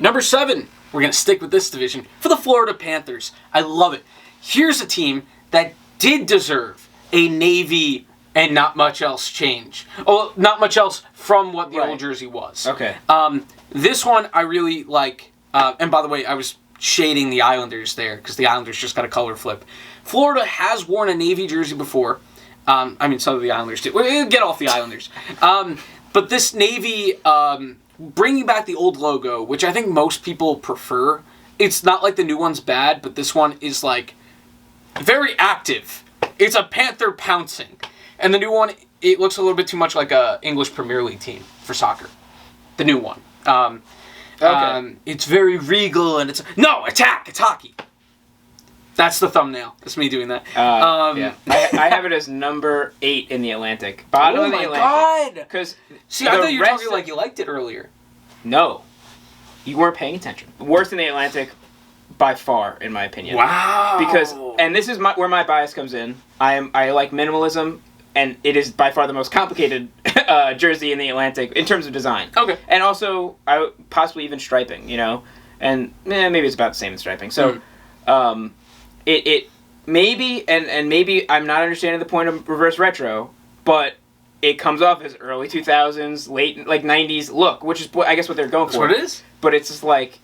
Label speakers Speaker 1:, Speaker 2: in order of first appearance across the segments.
Speaker 1: Number 7, we're going to stick with this division, for the Florida Panthers. I love it. Here's a team that did deserve a navy and not much else change. Oh, not much else from what the old jersey was.
Speaker 2: Okay.
Speaker 1: This one I really like. And by the way, I was shading the Islanders there because the Islanders just got a color flip. Florida has worn a navy jersey before. I mean, some of the Islanders did. We'll get off the Islanders. But this navy, bringing back the old logo, which I think most people prefer. It's not like the new one's bad, but this one is like very active. It's a panther pouncing. And the new one, it looks a little bit too much like a English Premier League team for soccer. The new one. It's very regal and it's... No! Attack! It's hockey! That's the thumbnail. That's me doing that.
Speaker 2: Yeah. I have it as number 8 in the Atlantic. Bottom of the Atlantic.
Speaker 1: Oh my God! See, I thought you were talking like you liked it earlier.
Speaker 2: No. You weren't paying attention. Worst in the Atlantic by far, in my opinion.
Speaker 1: Wow!
Speaker 2: Because, and this is where my bias comes in. I like minimalism, and it is by far the most complicated jersey in the Atlantic in terms of design.
Speaker 1: Okay.
Speaker 2: And also, possibly even striping, you know? And maybe it's about the same as striping. So, it maybe, and maybe I'm not understanding the point of reverse retro, but it comes off as early 2000s, late, like, 90s look, which is, I guess, what they're going for.
Speaker 1: That's what it is?
Speaker 2: But it's just, like,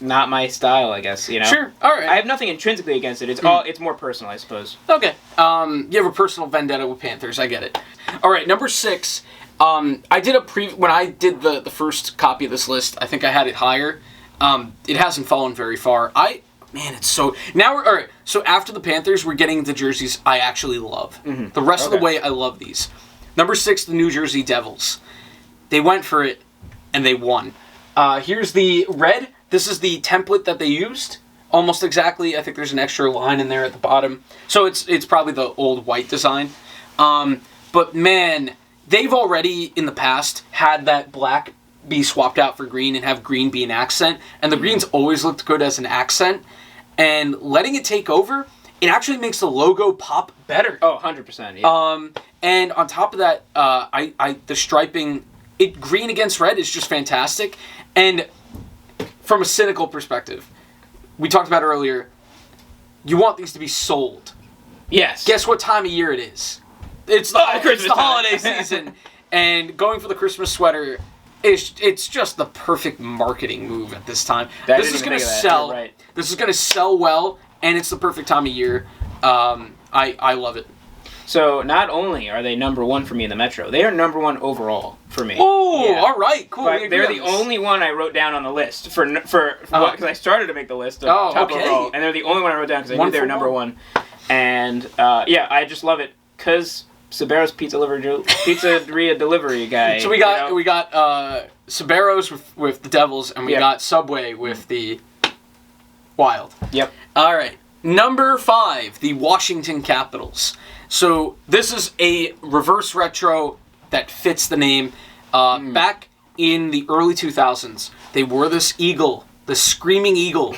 Speaker 2: not my style, I guess, you know?
Speaker 1: Sure, alright.
Speaker 2: I have nothing intrinsically against it. It's more personal, I suppose.
Speaker 1: Okay. You have a personal vendetta with Panthers, I get it. Alright, number 6. I did when I did the first copy of this list, I think I had it higher. It hasn't fallen very far. Man, it's so... Now we're... Alright, so after the Panthers, we're getting the jerseys I actually love. Mm-hmm. The rest of the way, I love these. Number 6, the New Jersey Devils. They went for it, and they won. Here's the red. This is the template that they used. Almost exactly. I think there's an extra line in there at the bottom. So it's probably the old white design. But man, they've already, in the past, had that black be swapped out for green and have green be an accent. And the green's always looked good as an accent. And letting it take over, it actually makes the logo pop better.
Speaker 2: Oh, 100%, yeah.
Speaker 1: And on top of that, the striping, green against red is just fantastic. And from a cynical perspective, we talked about earlier, you want these to be sold.
Speaker 2: Yes.
Speaker 1: Guess what time of year it is? It's the holiday season. And going for the Christmas sweater, it's just the perfect marketing move at this time. This is going to sell. Right. This is going to sell well, and it's the perfect time of year. I love it.
Speaker 2: So not only are they number 1 for me in the Metro, they are number 1 overall for me.
Speaker 1: Oh, yeah. All right, cool.
Speaker 2: But they're the only one I wrote down on the list because I started to make the list of top overall, and they're the only one I wrote down because I knew they were number 1. And I just love it because Sabero's Pizzeria delivery guy.
Speaker 1: So we got Sabero's with the Devils, and we got Subway with the Wild.
Speaker 2: Yep.
Speaker 1: All right. Number 5, the Washington Capitals. So this is a reverse retro that fits the name. Back in the early 2000s, they wore this eagle, the screaming eagle,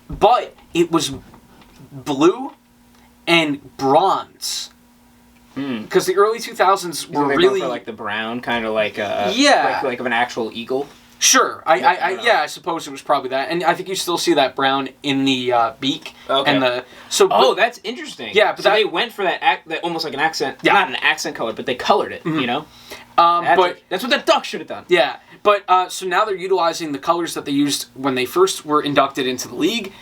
Speaker 1: but it was blue and bronze. Because the early 2000s were really
Speaker 2: for like the brown, kind of like a like of an actual eagle.
Speaker 1: Sure, I suppose it was probably that, and I think you still see that brown in the beak and the
Speaker 2: that's interesting.
Speaker 1: Yeah, but
Speaker 2: they went for that almost like an accent, not an accent color, but they colored it. You know, that's what the Ducks should have done.
Speaker 1: Yeah, but so now they're utilizing the colors that they used when they first were inducted into the league,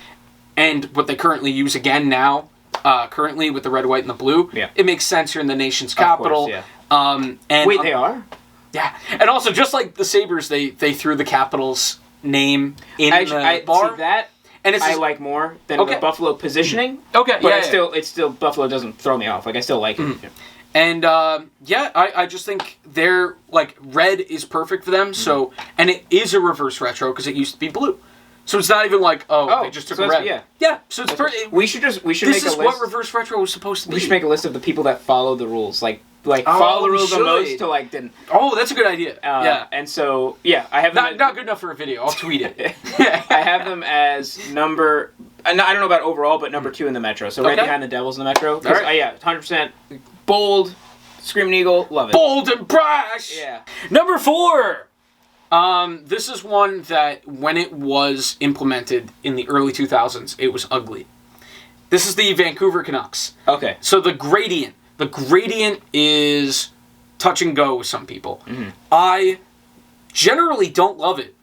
Speaker 1: and what they currently use again now. Currently with the red, white, and the blue, it makes sense here in the nation's capital.
Speaker 2: Of course, yeah.
Speaker 1: Wait,
Speaker 2: they are.
Speaker 1: Yeah, and also just like the Sabres, they threw the Capitals name in the bar.
Speaker 2: See that, and I like more than the Buffalo positioning.
Speaker 1: Okay,
Speaker 2: but it's still Buffalo doesn't throw me off. Like I still like it.
Speaker 1: And I just think they're like red is perfect for them. So and it is a reverse retro because it used to be blue. So it's not even like they just took red. Yeah. So it's pretty.
Speaker 2: We should make a list.
Speaker 1: This is what reverse retro was supposed to be.
Speaker 2: We should make a list of the people that follow the rules, follow the rules the most to didn't.
Speaker 1: Oh, that's a good idea.
Speaker 2: And so I have them
Speaker 1: not good enough for a video. I'll tweet it.
Speaker 2: I have them as number. I don't know about overall, but number 2 in the Metro. So right behind the Devils in the Metro. All right. 100% bold, screaming eagle, love it.
Speaker 1: Bold and brash.
Speaker 2: Yeah.
Speaker 1: Number 4. This is one that when it was implemented in the early 2000s, it was ugly. This is the Vancouver Canucks.
Speaker 2: Okay.
Speaker 1: So the gradient is touch and go with some people.
Speaker 2: Mm-hmm.
Speaker 1: I generally don't love it.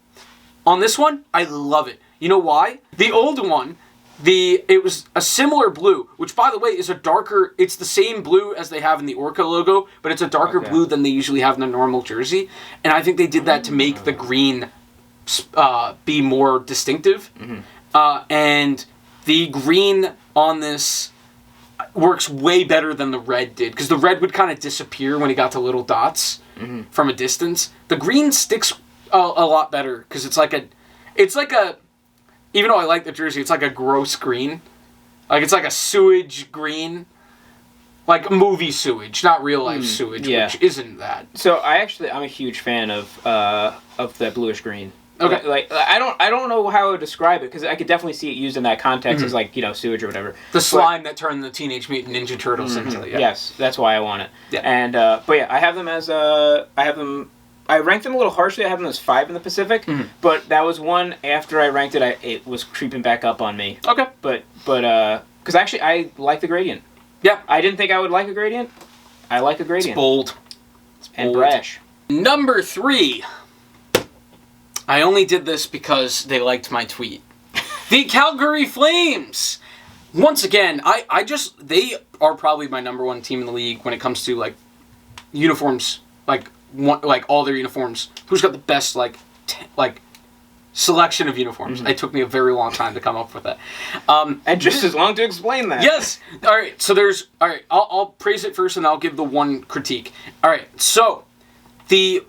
Speaker 1: On this one, I love it. You know why? The old one, it was a similar blue, which by the way is a darker, it's the same blue as they have in the Orca logo, but it's a darker blue than they usually have in the normal jersey. And I think they did that to make the green be more distinctive.
Speaker 2: Mm-hmm.
Speaker 1: And the green on this works way better than the red did, because the red would kind of disappear when it got to little dots from a distance. The green sticks a lot better, because it's like a, even though I like the jersey, it's like a gross green. Like, it's like a sewage green. Like movie sewage, not real life sewage, which isn't that.
Speaker 2: So I'm a huge fan of the bluish green.
Speaker 1: Okay.
Speaker 2: Like I don't know how I would describe it, because I could definitely see it used in that context as like, sewage or whatever.
Speaker 1: The slime that turned the Teenage Mutant Ninja Turtles into it. Yeah.
Speaker 2: Yes, that's why I want it.
Speaker 1: Yeah.
Speaker 2: And but yeah, I have them as I ranked them a little harshly. I have them as 5 in the Pacific, but that was one after I ranked it. It was creeping back up on me.
Speaker 1: Okay.
Speaker 2: But because actually I like the gradient.
Speaker 1: Yeah.
Speaker 2: I didn't think I would like a gradient. I like a gradient.
Speaker 1: It's bold.
Speaker 2: And brash.
Speaker 1: Number 3. I only did this because they liked my tweet. The Calgary Flames. Once again, they are probably my number 1 team in the league when it comes to like uniforms, like all their uniforms. Who's got the best like selection of uniforms? It took me a very long time to come up with that.
Speaker 2: And just as long to explain that.
Speaker 1: Yes. All right. So I'll praise it first, and I'll give the one critique. All right. So the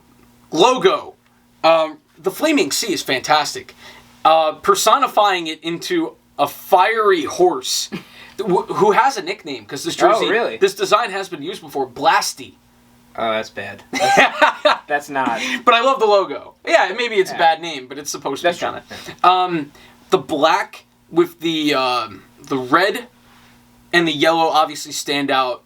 Speaker 1: logo, the Flaming Sea is fantastic. Personifying it into a fiery horse, who has a nickname, because this jersey, this design has been used before. Blasty.
Speaker 2: Oh, that's bad. That's not.
Speaker 1: But I love the logo. Yeah, maybe it's a bad name, but it's supposed to be kind of. The black with the red and the yellow obviously stand out,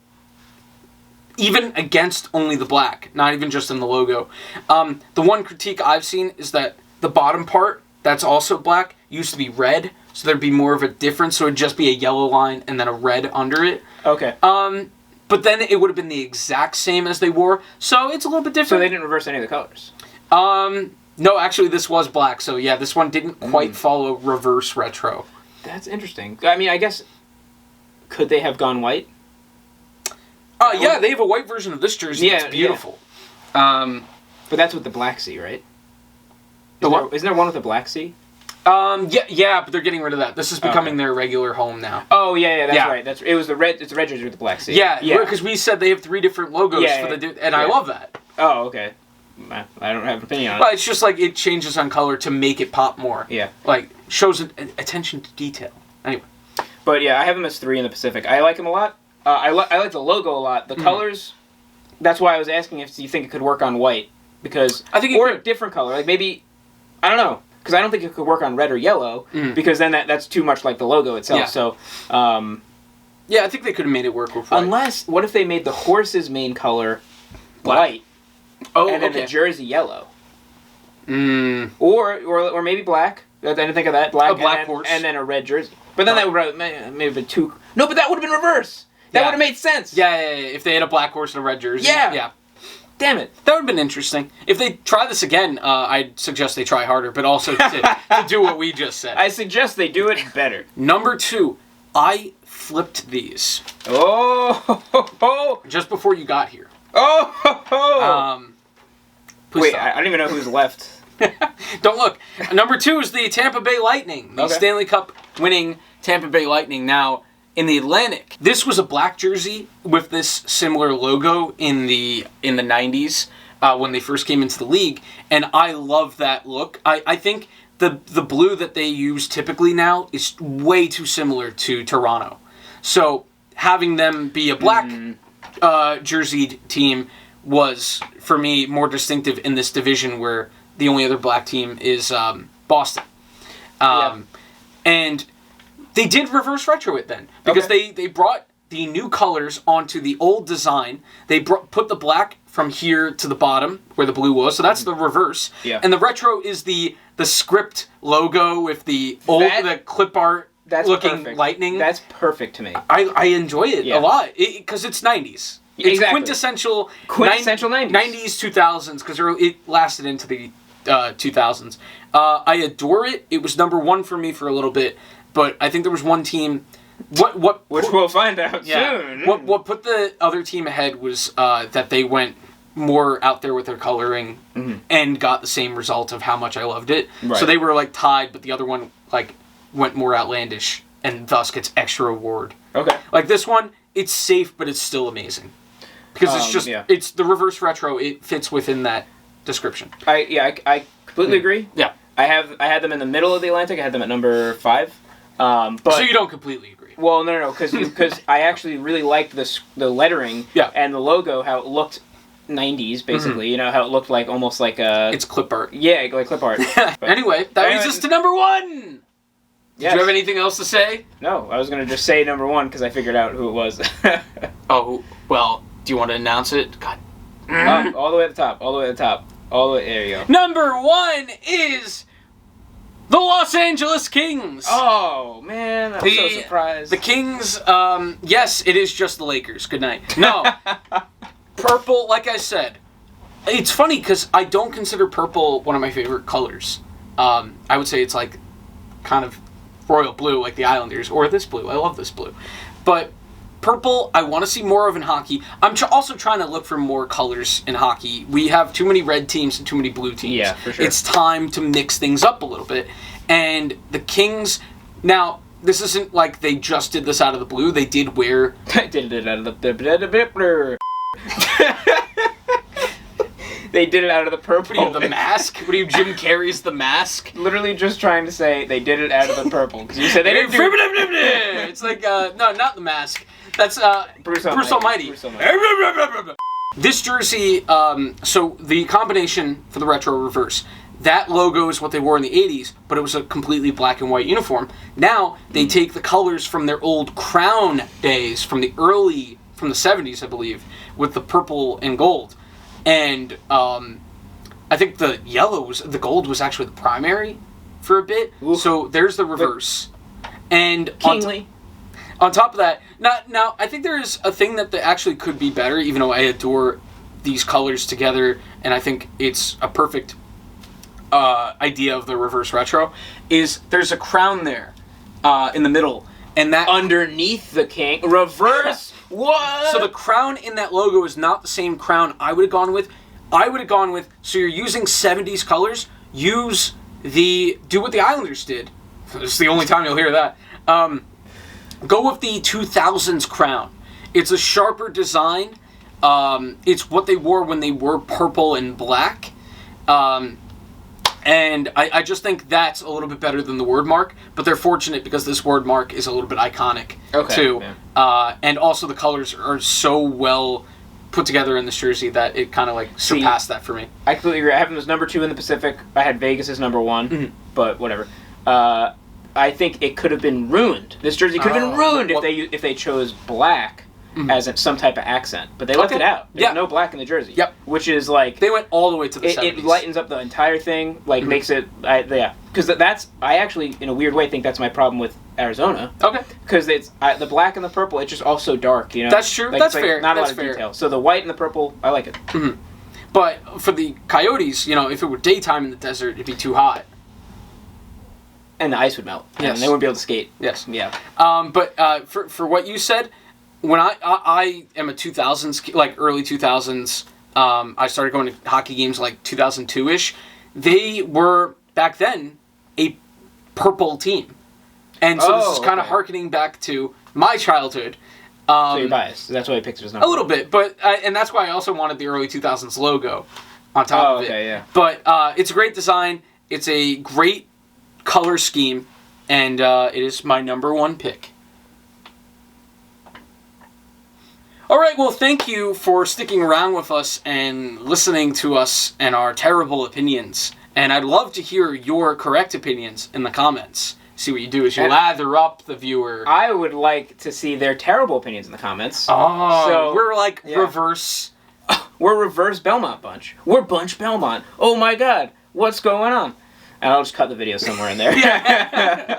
Speaker 1: even against only the black, not even just in the logo. The one critique I've seen is that the bottom part, that's also black, used to be red, so there'd be more of a difference, so it'd just be a yellow line and then a red under it.
Speaker 2: Okay.
Speaker 1: But then it would have been the exact same as they wore, so it's a little bit different.
Speaker 2: So they didn't reverse any of the colors?
Speaker 1: No, actually this was black, so yeah, this one didn't quite follow reverse retro.
Speaker 2: That's interesting. I mean, I guess, could they have gone white?
Speaker 1: Yeah, they have a white version of this jersey. Yeah, it's beautiful.
Speaker 2: Yeah. But that's with the Black Sea, right? Isn't there one with the Black Sea?
Speaker 1: Yeah, but they're getting rid of that. This is becoming their regular home now.
Speaker 2: Oh, yeah, that's right. It's the red jersey with the Black Sea.
Speaker 1: Yeah, because we said they have 3 different logos for the and I love that.
Speaker 2: Oh, okay. I don't have an opinion on it.
Speaker 1: Well, it's just like it changes on color to make it pop more.
Speaker 2: Yeah.
Speaker 1: Like, shows attention to detail. Anyway.
Speaker 2: But yeah, I have them as 3 in the Pacific. I like them a lot. I like the logo a lot. The colors, that's why I was asking if you think it could work on white. Because,
Speaker 1: I think
Speaker 2: or a different color. Like maybe, I don't know. Because I don't think it could work on red or yellow. Because then that's too much like the logo itself.
Speaker 1: Yeah.
Speaker 2: So,
Speaker 1: yeah, I think they could have made it work with white.
Speaker 2: Unless, what if they made the horse's main color white? And then the jersey yellow. Or maybe black. I didn't think of that. Black,
Speaker 1: horse.
Speaker 2: And then a red jersey. But then that would maybe have been too... No, but that would have been reverse. That would have made sense.
Speaker 1: Yeah, if they had a black horse and a red jersey.
Speaker 2: Yeah. Damn it.
Speaker 1: That would have been interesting. If they try this again, I'd suggest they try harder, but also to do what we just said.
Speaker 2: I suggest they do it better.
Speaker 1: Number 2, I flipped these.
Speaker 2: Oh!
Speaker 1: Just before you got here.
Speaker 2: Oh! Wait,
Speaker 1: stop.
Speaker 2: I don't even know who's left.
Speaker 1: Don't look. Number 2 is the Tampa Bay Lightning. The Stanley Cup winning Tampa Bay Lightning. Now, in the Atlantic, this was a black jersey with this similar logo in the 90s when they first came into the league, and I love that look. I think the blue that they use typically now is way too similar to Toronto. So having them be a black jerseyed team was, for me, more distinctive in this division where the only other black team is Boston. And they did reverse retro it then, because they brought the new colors onto the old design. They put the black from here to the bottom where the blue was. So that's the reverse.
Speaker 2: Yeah.
Speaker 1: And the retro is the script logo with the clip art looking
Speaker 2: perfect.
Speaker 1: lightning.
Speaker 2: That's perfect to me.
Speaker 1: I enjoy it a lot because it's 90s. It's
Speaker 2: Exactly.
Speaker 1: quintessential
Speaker 2: 90s.
Speaker 1: 90s, 2000s, because it lasted into the 2000s. I adore it. It was number one for me for a little bit, but I think there was one team...
Speaker 2: Which we'll find out soon.
Speaker 1: What put the other team ahead was that they went more out there with their coloring and got the same result of how much I loved it.
Speaker 2: Right.
Speaker 1: So they were like tied, but the other one like went more outlandish and thus gets extra award.
Speaker 2: Okay.
Speaker 1: Like this one, it's safe, but it's still amazing because it's just it's the reverse retro. It fits within that description.
Speaker 2: I completely agree.
Speaker 1: Yeah.
Speaker 2: I had them in the middle of the Atlantic. I had them at number 5. But
Speaker 1: so you don't completely agree.
Speaker 2: Well, no, because I actually really liked the lettering and the logo, how it looked 90s, basically. You know, how it looked like almost like a...
Speaker 1: It's clip art.
Speaker 2: Yeah, like clip art.
Speaker 1: Anyway, that leads us to number 1! Did you have anything else to say?
Speaker 2: No, I was going to just say number 1 because I figured out who it was.
Speaker 1: Oh, well, do you want to announce it? God.
Speaker 2: All the way at the top, there you go.
Speaker 1: Number 1 is... the Los Angeles Kings!
Speaker 2: Oh, man, I'm so surprised.
Speaker 1: The Kings, yes, it is just the Lakers. Good night. No. Purple, like I said, it's funny because I don't consider purple one of my favorite colors. I would say it's like kind of royal blue, like the Islanders, or this blue. I love this blue. But purple, I want to see more of in hockey. I'm also trying to look for more colors in hockey. We have too many red teams and too many blue teams.
Speaker 2: Yeah, for sure.
Speaker 1: It's time to mix things up a little bit. And the Kings, now, this isn't like they just did this out of the blue. They did wear...
Speaker 2: did it out of the... They did it out of the purple.
Speaker 1: What are you, the mask? What are you, Jim Carrey's The Mask?
Speaker 2: Literally just trying to say they did it out of the purple. Because you said they didn't do it.
Speaker 1: It's like, no, not The Mask. That's
Speaker 2: Bruce
Speaker 1: Almighty. This jersey, so the combination for the retro reverse, that logo is what they wore in the 80s, but it was a completely black and white uniform. Now, they take the colors from their old Crown days, from the 70s, I believe, with the purple and gold. And I think the gold was actually the primary for a bit. Oof. So there's the reverse. And
Speaker 2: kingly.
Speaker 1: On top of that, now I think there is a thing that actually could be better, even though I adore these colors together, and I think it's a perfect idea of the reverse retro, is there's a crown there in the middle, and that
Speaker 2: underneath the king reverse. What?
Speaker 1: So the crown in that logo is not the same crown I would have gone with. So you're using 70s colors. Do what the Islanders did. It's the only time you'll hear that. Go with the 2000s crown. It's a sharper design. It's what they wore when they were purple and black. And I just think that's a little bit better than the word mark, but they're fortunate because this word mark is a little bit iconic too. Yeah. And also the colors are so well put together in this jersey that it kind of like surpassed that for me.
Speaker 2: I completely agree. I have them as number 2 in the Pacific. I had Vegas as number 1, but whatever. I think it could have been ruined. This jersey could have been ruined if they chose black as some type of accent, but they left it out. There's no black in the jersey. Yep. Which is like
Speaker 1: they went all the way to the 70s.
Speaker 2: It lightens up the entire thing, like makes it because I actually in a weird way think that's my problem with Arizona.
Speaker 1: Okay.
Speaker 2: Because it's the black and the purple, it's just all so dark, you know.
Speaker 1: That's true. That's fair.
Speaker 2: Not a lot of detail. So the white and the purple, I like it.
Speaker 1: But for the Coyotes, if it were daytime in the desert, it'd be too hot.
Speaker 2: And the ice would melt. Yes. And they wouldn't be able to skate.
Speaker 1: Yes.
Speaker 2: Yeah.
Speaker 1: But for what you said, when I am a 2000s, like early 2000s, I started going to hockey games like 2002-ish. They were, back then, a purple team. And so this is kind of hearkening back to my childhood.
Speaker 2: So you're biased. That's why I picked it as number 1.
Speaker 1: A little bit. But and that's why I also wanted the early 2000s logo on top of it.
Speaker 2: Okay, yeah.
Speaker 1: But it's a great design. It's a great color scheme. And it is my number 1 pick. All right, well, thank you for sticking around with us and listening to us and our terrible opinions. And I'd love to hear your correct opinions in the comments. See what you do is you lather up the viewer.
Speaker 2: I would like to see their terrible opinions in the comments.
Speaker 1: Oh, so we're like reverse.
Speaker 2: We're reverse Belmont bunch. We're bunch Belmont. Oh my god, what's going on? And I'll just cut the video somewhere in there.